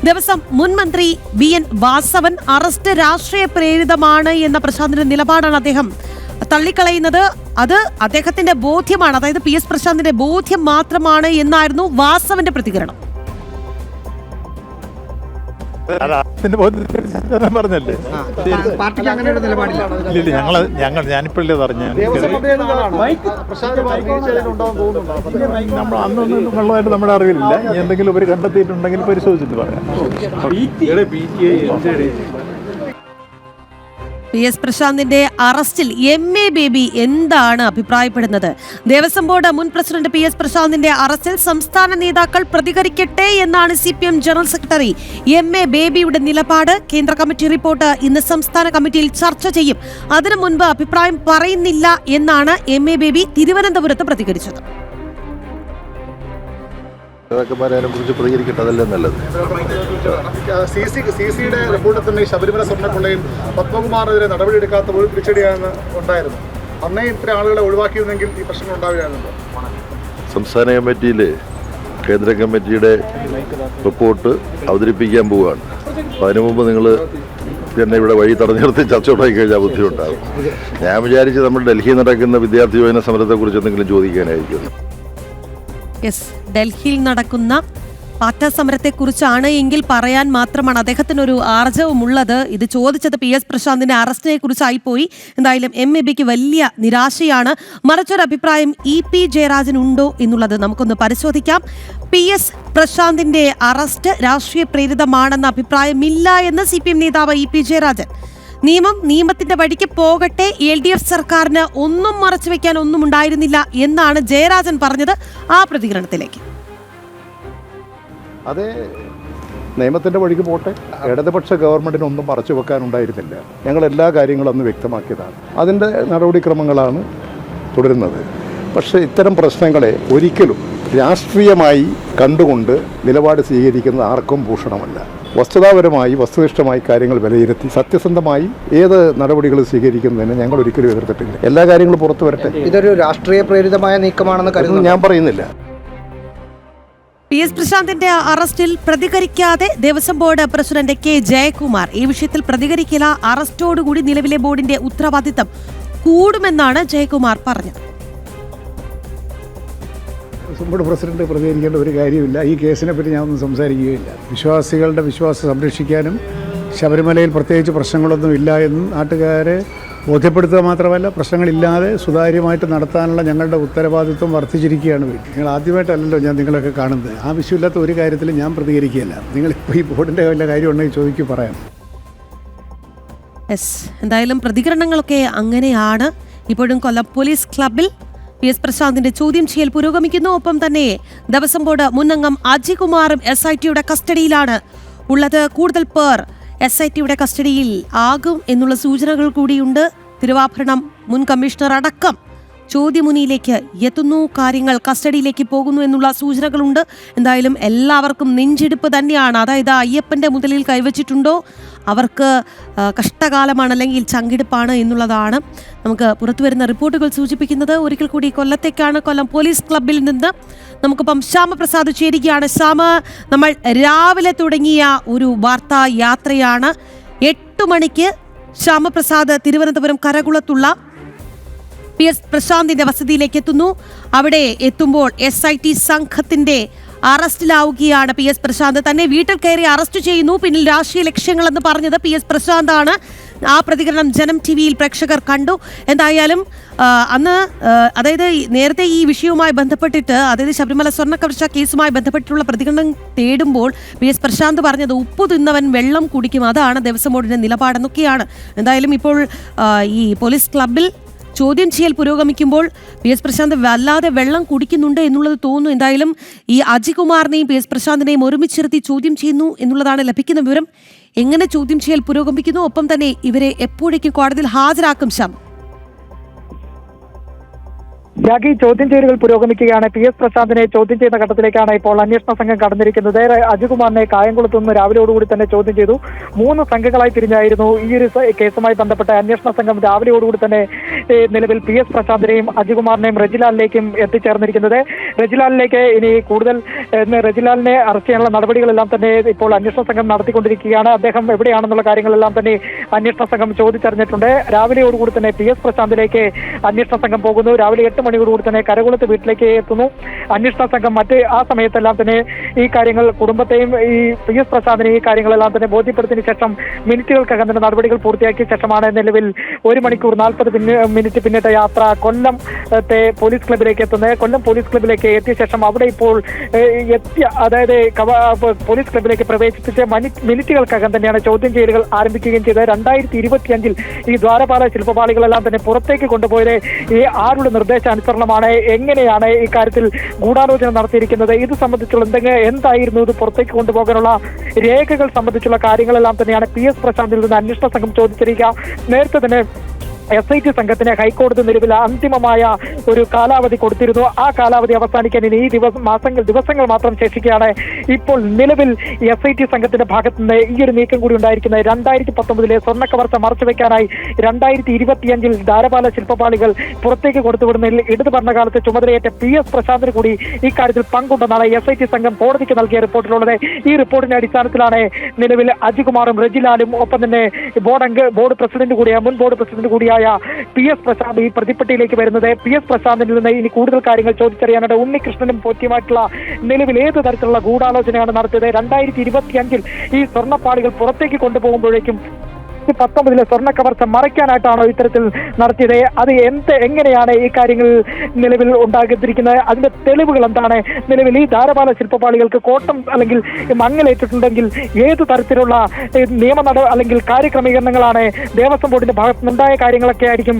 ദിവസം മുൻ മന്ത്രി BN വാസവൻ അറസ്റ്റ് രാഷ്ട്രീയ പ്രേരിതമാണ് എന്ന പ്രശാന്തിന്റെ നിലപാടാണ് അദ്ദേഹം തള്ളിക്കളയുന്നത്. അത് അദ്ദേഹത്തിന്റെ ബോധ്യമാണ്, അതായത് PS പ്രശാന്തിന്റെ ബോധ്യം മാത്രമാണ് എന്നായിരുന്നു വാസവന്റെ പ്രതികരണം. പറഞ്ഞല്ലേ ഞാനിപ്പോഴല്ലേ പറഞ്ഞു. നമ്മൾ അന്നൊന്നും വെള്ളമായിട്ട് നമ്മുടെ അറിവില്ല. എന്തെങ്കിലും ഒരു കണ്ടെത്തിയിട്ടുണ്ടെങ്കിൽ പരിശോധിച്ചിട്ട് പറയാം. PS പ്രശാന്തിന്റെ അറസ്റ്റിൽ MA ബേബി എന്താണ് അഭിപ്രായപ്പെടുന്നത്? ദേവസ്വം ബോർഡ് മുൻ പ്രസിഡന്റ് PS പ്രശാന്തിന്റെ അറസ്റ്റിൽ സംസ്ഥാന നേതാക്കൾ പ്രതികരിക്കട്ടെ എന്നാണ് CPM ജനറൽ സെക്രട്ടറി MA ബേബിയുടെ നിലപാട്. കേന്ദ്ര കമ്മിറ്റി റിപ്പോർട്ട് ഇന്ന് സംസ്ഥാന കമ്മിറ്റിയിൽ ചർച്ച ചെയ്യും. അതിനു മുൻപ് അഭിപ്രായം പറയുന്നില്ല എന്നാണ് MA ബേബി തിരുവനന്തപുരത്ത് പ്രതികരിച്ചത്. കുറിച്ച് പ്രതികരിക്കട്ടെ, അതല്ലേ നല്ലത്. CCയുടെ റിപ്പോർട്ടിൽ തന്നെ ശബരിമല സ്വർണ്ണക്കൊള്ളയിൽ പത്മകുമാറിനെതിരെ നടപടിയെടുക്കാത്ത ഒരു തിരിച്ചടിയാണ് ഉണ്ടായിരുന്നു. അന്നേ ഇത്ര ആളുകളെ ഒഴിവാക്കിയിരുന്നെങ്കിൽ ഈ പ്രശ്നങ്ങൾ ഉണ്ടാവുകയായിരുന്നല്ലോ. സംസ്ഥാന കമ്മിറ്റിയിൽ കേന്ദ്ര കമ്മിറ്റിയുടെ റിപ്പോർട്ട് അവതരിപ്പിക്കാൻ പോവുകയാണ്. അപ്പോൾ അതിനു മുമ്പ് നിങ്ങൾ എന്നെ ഇവിടെ വഴി തടഞ്ഞു നിർത്തി ചർച്ച ഉണ്ടാക്കി കഴിഞ്ഞാൽ ബുദ്ധിമുട്ടാകും. ഞാൻ വിചാരിച്ച് നമ്മൾ ഡൽഹിയിൽ നടക്കുന്ന വിദ്യാർത്ഥി യുവജന സമരത്തെക്കുറിച്ച് എന്തെങ്കിലും ചോദിക്കാനായിരിക്കും. ഡൽഹിയിൽ നടക്കുന്ന പാറ്റ സമരത്തെക്കുറിച്ചാണ് എങ്കിൽ പറയാൻ മാത്രമാണ് അദ്ദേഹത്തിനൊരു ആർജവമുള്ളത്. ഇത് ചോദിച്ചത് PS പ്രശാന്തിന്റെ അറസ്റ്റിനെ കുറിച്ചായിപ്പോയി. എന്തായാലും MABക്ക് വലിയ നിരാശയാണ്. മറിച്ചൊരു അഭിപ്രായം EP ജയരാജൻ ഉണ്ടോ എന്നുള്ളത് നമുക്കൊന്ന് പരിശോധിക്കാം. PS പ്രശാന്തിന്റെ അറസ്റ്റ് രാഷ്ട്രീയ പ്രേരിതമാണെന്ന അഭിപ്രായമില്ല എന്ന് CPM നേതാവ് EP ജയരാജൻ. നിയമത്തിന്റെ വഴിക്ക് പോകട്ടെ, LDF സർക്കാരിന് ഒന്നും മറച്ചു വെക്കാൻ ഒന്നും ഉണ്ടായിരുന്നില്ല എന്നാണ് ജയരാജൻ പറഞ്ഞത്. ആ പ്രതികരണത്തിലേക്ക്. അതെ, നിയമത്തിൻ്റെ വഴിക്ക് പോട്ടെ. ഇടതുപക്ഷ ഗവൺമെൻറ്റിന് ഒന്നും മറച്ചു വെക്കാനുണ്ടായിരുന്നില്ല. ഞങ്ങൾ എല്ലാ കാര്യങ്ങളും അന്ന് വ്യക്തമാക്കിയതാണ്. അതിൻ്റെ നടപടിക്രമങ്ങളാണ് തുടരുന്നത്. പക്ഷേ ഇത്തരം പ്രശ്നങ്ങളെ ഒരിക്കലും രാഷ്ട്രീയമായി കണ്ടുകൊണ്ട് നിലപാട് സ്വീകരിക്കുന്നത് ആർക്കും ഭൂഷണമല്ല. വസ്തുതാപരമായി വസ്തുനിഷ്ഠമായി കാര്യങ്ങൾ വിലയിരുത്തി സത്യസന്ധമായി ഏത് നടപടികൾ സ്വീകരിക്കുന്നതിന് ഞങ്ങൾ ഒരിക്കലും എതിർത്തിട്ടില്ല. എല്ലാ കാര്യങ്ങളും പുറത്തു വരട്ടെ. ഇതൊരു രാഷ്ട്രീയ പ്രേരിതമായ നീക്കമാണെന്ന് കരുതുന്നു ഞാൻ പറയുന്നില്ല. PS പ്രശാന്തിന്റെ അറസ്റ്റിൽ പ്രതികരിക്കാതെ Devaswom board president K Jayakumar. ഈ വിഷയത്തിൽ പ്രതികരിക്കില്ല, അറസ്റ്റോടുകൂടി നിലവിലെ ബോർഡിന്റെ ഉത്തരവാദിത്തം കൂടുമെന്നാണ് ജയകുമാർ പറഞ്ഞത്. ബോർഡ് പ്രസിഡന്റ് പ്രതികരിക്കേണ്ട ഒരു കാര്യമില്ല. ഈ കേസിനെ പറ്റി ഞാനൊന്നും സംസാരിക്കുകയില്ല. വിശ്വാസികളുടെ വിശ്വാസം സംരക്ഷിക്കാനും ശബരിമലയിൽ പ്രത്യേകിച്ച് പ്രശ്നങ്ങളൊന്നും ഇല്ല എന്നും നാട്ടുകാരെ ബോധ്യപ്പെടുത്തുക മാത്രമല്ല, പ്രശ്നങ്ങളില്ലാതെ സുതാര്യമായിട്ട് നടത്താനുള്ള ഞങ്ങളുടെ ഉത്തരവാദിത്വം വർദ്ധിച്ചിരിക്കുകയാണ്. നിങ്ങൾ ആദ്യമായിട്ടല്ലല്ലോ ഞാൻ നിങ്ങളൊക്കെ കാണുന്നത്. ആവശ്യമില്ലാത്ത ഒരു കാര്യത്തിലും ഞാൻ പ്രതികരിക്കുകയില്ല. നിങ്ങളിപ്പോൾ ഈ ബോർഡിൻ്റെ വല്ല കാര്യം ഉണ്ടെങ്കിൽ ചോദിക്കും, പറയാം. എന്തായാലും പ്രതികരണങ്ങളൊക്കെ അങ്ങനെയാണ്. ഇപ്പോഴും കൊല്ലം പോലീസ് ക്ലബിൽ PS പ്രശാന്തിന്റെ ചോദ്യം ചെയ്യൽ പുരോഗമിക്കുന്നു. ഒപ്പം തന്നെ ദേവസ്വം ബോർഡ് മുൻ അംഗം അജികുമാറും SITയുടെ കസ്റ്റഡിയിലാണ് ഉള്ളത്. കൂടുതൽ പേർ SITയുടെ കസ്റ്റഡിയിൽ ആകും എന്നുള്ള സൂചനകൾ കൂടിയുണ്ട്. തിരുവാഭരണം മുൻ കമ്മീഷണർ അടക്കം ചോദ്യമുനിയിലേക്ക് എത്തുന്നു. കാര്യങ്ങൾ കസ്റ്റഡിയിലേക്ക് പോകുന്നു എന്നുള്ള സൂചനകളുണ്ട്. എന്തായാലും എല്ലാവർക്കും നെഞ്ചിടിപ്പ് തന്നെയാണ്. അതായത് അയ്യപ്പന്റെ മുതലിൽ കൈവച്ചിട്ടുണ്ടോ അവർക്ക് കഷ്ടകാലമാണ്, അല്ലെങ്കിൽ ചങ്കിടിപ്പാണ് എന്നുള്ളതാണ് നമുക്ക് പുറത്തുവരുന്ന റിപ്പോർട്ടുകൾ സൂചിപ്പിക്കുന്നത്. ഒരിക്കൽ കൂടി കൊല്ലത്തേക്കാണ്. കൊല്ലം പോലീസ് ക്ലബിൽ നിന്ന് നമുക്കിപ്പം ശ്യാമപ്രസാദ് ചേരുകയാണ്. ശ്യാമ, നമ്മൾ രാവിലെ തുടങ്ങിയ ഒരു വാർത്താ യാത്രയാണ്. 8 മണിക്ക് ശ്യാമപ്രസാദ് തിരുവനന്തപുരം കരകുളത്തുള്ള PS പ്രശാന്തിന്റെ വസതിയിലേക്ക് എത്തുന്നു. അവിടെ എത്തുമ്പോൾ SIT സംഘത്തിന്റെ അറസ്റ്റിലാവുകയാണ് PS പ്രശാന്ത്. തന്നെ വീട്ടിൽ കയറി അറസ്റ്റ് ചെയ്യുന്നു. പിന്നിൽ രാഷ്ട്രീയ ലക്ഷ്യങ്ങളെന്ന് പറഞ്ഞത് PS പ്രശാന്താണ്. ആ പ്രതികരണം ജനം TVയിൽ പ്രേക്ഷകർ കണ്ടു. എന്തായാലും അന്ന്, അതായത് നേരത്തെ ഈ വിഷയവുമായി ബന്ധപ്പെട്ടിട്ട്, അതായത് ശബരിമല സ്വർണ്ണക്കവർച്ച കേസുമായി ബന്ധപ്പെട്ടിട്ടുള്ള പ്രതികരണം തേടുമ്പോൾ PS പ്രശാന്ത് പറഞ്ഞത് ഉപ്പു തിന്നവൻ വെള്ളം കുടിക്കും, അതാണ് ദേവസ്വം ബോർഡിന്റെ നിലപാടെന്നൊക്കെയാണ്. എന്തായാലും ഇപ്പോൾ ഈ പോലീസ് ക്ലബിൽ ചോദ്യം ചെയ്യൽ പുരോഗമിക്കുമ്പോൾ PS പ്രശാന്ത് വല്ലാതെ വെള്ളം കുടിക്കുന്നുണ്ട് എന്നുള്ളത് തോന്നുന്നു. എന്തായാലും ഈ അജികുമാറിനെയും PS പ്രശാന്തിനെയും ഒരുമിച്ചിരുത്തി ചോദ്യം ചെയ്യുന്നു എന്നുള്ളതാണ് ലഭിക്കുന്ന വിവരം. എങ്ങനെ ചോദ്യം ചെയ്യൽ പുരോഗമിക്കുന്നു, ഒപ്പം തന്നെ ഇവരെ എപ്പോഴേക്കും കോടതിയിൽ ഹാജരാക്കും? രാഖി, ചോദ്യം ചെയ്യലുകൾ പുരോഗമിക്കുകയാണ്. PS പ്രശാന്തിനെ ചോദ്യം ചെയ്യുന്ന ഘട്ടത്തിലേക്കാണ് ഇപ്പോൾ അന്വേഷണ സംഘം കടന്നിരിക്കുന്നത്. അജികുമാറിനെ കായംകുളത്ത് നിന്ന് രാവിലെയോടുകൂടി തന്നെ ചോദ്യം ചെയ്തു. 3 സംഘങ്ങളായി തിരിഞ്ഞായിരുന്നു ഈ ഒരു കേസുമായി ബന്ധപ്പെട്ട അന്വേഷണ സംഘം രാവിലെയോടുകൂടി തന്നെ നിലവിൽ PS പ്രശാന്തിനെയും അജികുമാറിനെയും റെജിലാലിലേക്കും എത്തിച്ചേർന്നിരിക്കുന്നത്. റെജിലാലിലേക്ക് ഇനി കൂടുതൽ റെജിലാലിനെ അറസ്റ്റ് ചെയ്യാനുള്ള നടപടികളെല്ലാം തന്നെ ഇപ്പോൾ അന്വേഷണ സംഘം നടത്തിക്കൊണ്ടിരിക്കുകയാണ്. അദ്ദേഹം എവിടെയാണെന്നുള്ള കാര്യങ്ങളെല്ലാം തന്നെ അന്വേഷണ സംഘം ചോദിച്ചറിഞ്ഞിട്ടുണ്ട്. രാവിലെയോടുകൂടി തന്നെ PS പ്രശാന്തിലേക്ക് അന്വേഷണ സംഘം പോകുന്നു. രാവിലെ 8 മണിയോടുകൂടി തന്നെ കരകുളത്ത് വീട്ടിലേക്ക് എത്തുന്നു അന്വേഷണ സംഘം. ആ സമയത്തെല്ലാം തന്നെ ഈ കാര്യങ്ങൾ കുടുംബത്തെയും ഈ PS പ്രശാന്തിനെ ഈ കാര്യങ്ങളെല്ലാം തന്നെ ബോധ്യപ്പെടുത്തിയതിനു ശേഷം മിനിറ്റുകൾക്കകം തന്നെ നടപടികൾ പൂർത്തിയാക്കിയ ശേഷമാണ് നിലവിൽ 1 മണിക്കൂർ 40 മിനിറ്റ് പിന്നിട്ട യാത്ര കൊല്ലത്തെ പോലീസ് ക്ലബിലേക്ക് എത്തുന്നത്. കൊല്ലം പോലീസ് ക്ലബിലേക്ക് എത്തിയ ശേഷം അവിടെ ഇപ്പോൾ അതായത് പോലീസ് ക്ലബിലേക്ക് പ്രവേശിപ്പിച്ച മിനിറ്റുകൾക്കകം തന്നെയാണ് ചോദ്യം ചെയ്യലുകൾ ആരംഭിക്കുകയും ചെയ്തത്. 2025 ഈ ദ്വാരപാല ശില്പപാളികളെല്ലാം തന്നെ പുറത്തേക്ക് കൊണ്ടുപോയത് ഈ ആരുടെ നിർദ്ദേശാനുസരണമാണ്, എങ്ങനെയാണ് ഈ കാര്യത്തിൽ ഗൂഢാലോചന നടത്തിയിരിക്കുന്നത്, ഇത് സംബന്ധിച്ചുള്ള എന്തായിരുന്നു ഇത് പുറത്തേക്ക് കൊണ്ടുപോകാനുള്ള രേഖകൾ സംബന്ധിച്ചുള്ള കാര്യങ്ങളെല്ലാം തന്നെയാണ് PS പ്രശാന്തിൽ നിന്ന് അന്വേഷണ സംഘം ചോദിച്ചിരിക്കുക. നേരത്തെ തന്നെ SIT സംഘത്തിന് ഹൈക്കോടതി നിലവിൽ അന്തിമമായ ഒരു കാലാവധി കൊടുത്തിരുന്നു. ആ കാലാവധി അവസാനിക്കാൻ ഇനി ഈ ദിവസങ്ങൾ മാത്രം ശേഷിക്കുകയാണ്. ഇപ്പോൾ നിലവിൽ SIT സംഘത്തിന്റെ ഭാഗത്തു നിന്ന് ഈ ഒരു നീക്കം കൂടി ഉണ്ടായിരിക്കുന്നത് 2019 സ്വർണ്ണക്കവർച്ച മറച്ചുവെക്കാനായി 2025 ധാരപാല ശില്പപാളികൾ പുറത്തേക്ക് കൊടുത്തുവിടുന്നതിൽ ഇടതു ഭരണകാലത്ത് ചുമതലയേറ്റ PS പ്രശാന്തിന് കൂടി ഇക്കാര്യത്തിൽ പങ്കുണ്ടെന്നാണ് SIT സംഘം കോടതിക്ക് നൽകിയ റിപ്പോർട്ടിലുള്ളത്. ഈ റിപ്പോർട്ടിന്റെ അടിസ്ഥാനത്തിലാണ് നിലവിൽ അജികുമാറും റെജിലാലും ഒപ്പം തന്നെ ബോർഡ് പ്രസിഡന്റ് കൂടിയ മുൻ ബോർഡ് പ്രസിഡന്റ് കൂടിയ PS പ്രശാന്ത് ഈ പ്രതിപ്പട്ടിയിലേക്ക് വരുന്നത്. PS പ്രശാന്തിൽ നിന്ന് ഇനി കൂടുതൽ കാര്യങ്ങൾ ചോദിച്ചറിയാനായിട്ട് ഉണ്ണികൃഷ്ണനും പോറ്റിയുമായിട്ടുള്ള നിലവിൽ ഏത് തരത്തിലുള്ള ഗൂഢാലോചനയാണ് നടത്തിയത്, 2025 ഈ സ്വർണ്ണപ്പാളികൾ പുറത്തേക്ക് കൊണ്ടുപോകുമ്പോഴേക്കും 2019 സ്വർണ്ണ കവർച്ച മറയ്ക്കാനായിട്ടാണോ ഇത്തരത്തിൽ നടത്തിയത്, അത് എങ്ങനെയാണ് ഈ കാര്യങ്ങൾ നിലവിൽ ഉണ്ടാക്കിയിരിക്കുന്നത്, അതിന്റെ തെളിവുകൾ എന്താണ്, നിലവിൽ ഈ ധാരപാല ശില്പപാളികൾക്ക് കോട്ടം അല്ലെങ്കിൽ മങ്ങലേറ്റിട്ടുണ്ടെങ്കിൽ ഏത് തരത്തിലുള്ള നിയമ അല്ലെങ്കിൽ കാര്യക്രമീകരണങ്ങളാണ് ദേവസ്വം ബോർഡിന്റെ ഭാഗത്തുനിന്നുണ്ടായ കാര്യങ്ങളൊക്കെ ആയിരിക്കും